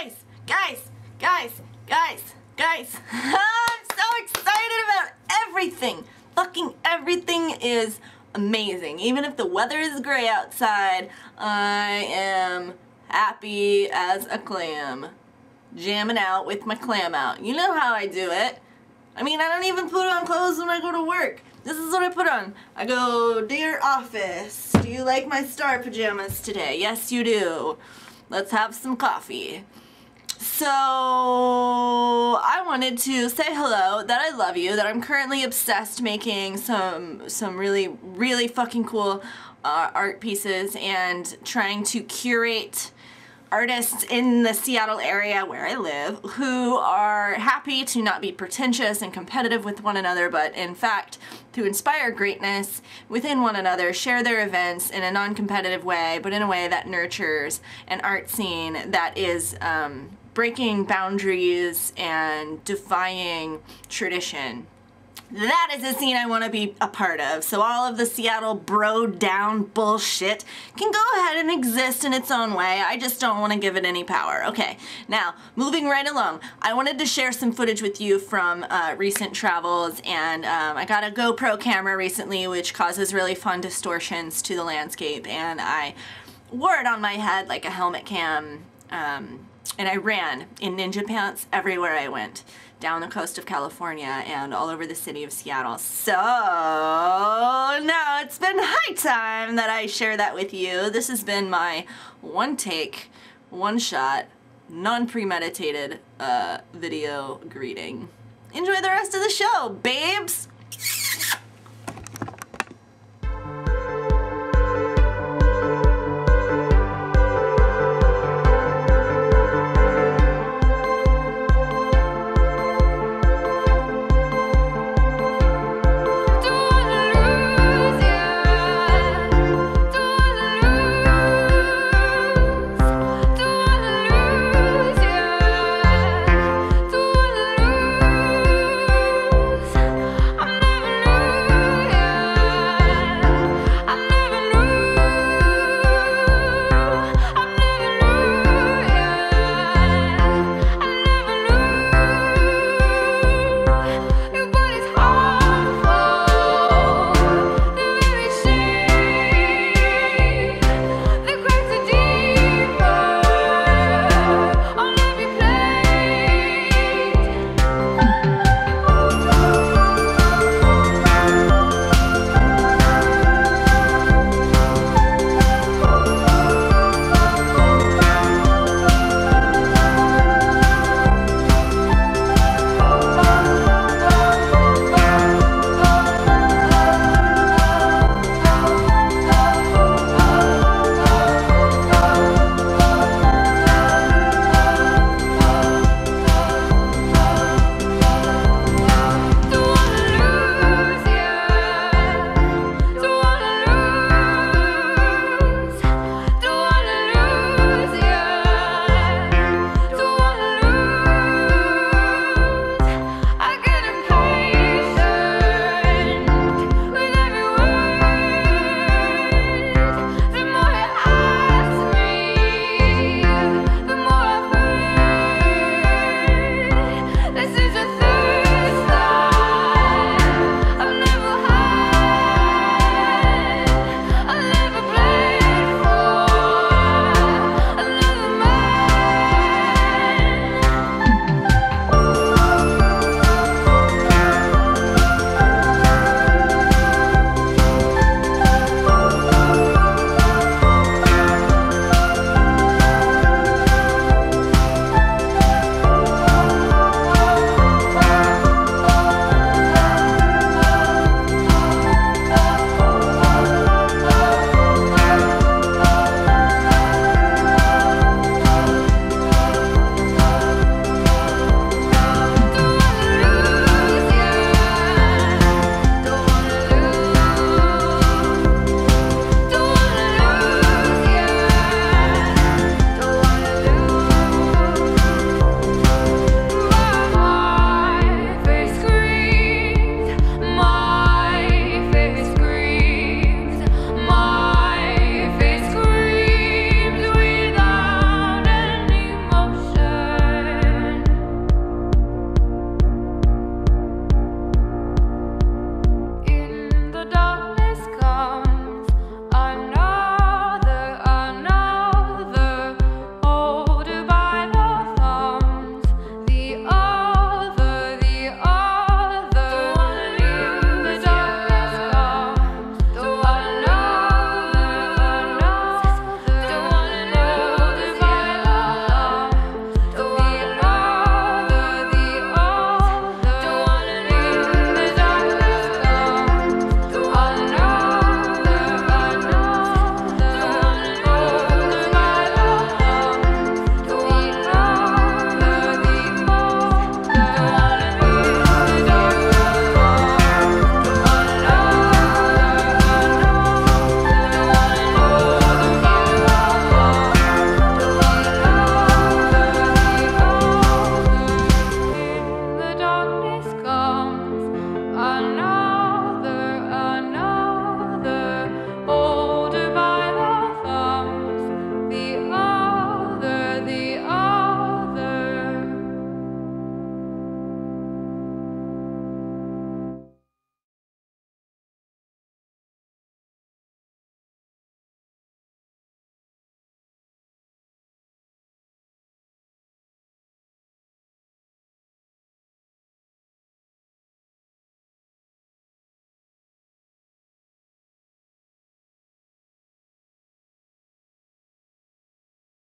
Guys, I'm so excited about everything. Fucking everything is amazing. Even if the weather is gray outside, I am happy as a clam. Jamming out with my clam out. You know how I do it. I mean, I don't even put on clothes when I go to work. This is what I put on. I go, "Dear office, do you like my star pajamas today?" Yes, you do. Let's have some coffee. So, I wanted to say hello, that I love you, that I'm currently obsessed making some really fucking cool art pieces and trying to curate artists in the Seattle area where I live who are happy to not be pretentious and competitive with one another, but in fact to inspire greatness within one another, share their events in a non-competitive way, but in a way that nurtures an art scene that is breaking boundaries and defying tradition. That is a scene I want to be a part of, so all of the Seattle bro-down bullshit can go ahead and exist in its own way. I just don't want to give it any power. Okay, now, moving right along, I wanted to share some footage with you from recent travels, and I got a GoPro camera recently, which causes really fun distortions to the landscape, and I wore it on my head like a helmet cam, and I ran in ninja pants everywhere I went, down the coast of California and all over the city of Seattle. So now it's been high time that I share that with you. This has been my one take, one shot, non-premeditated video greeting. Enjoy the rest of the show, babes!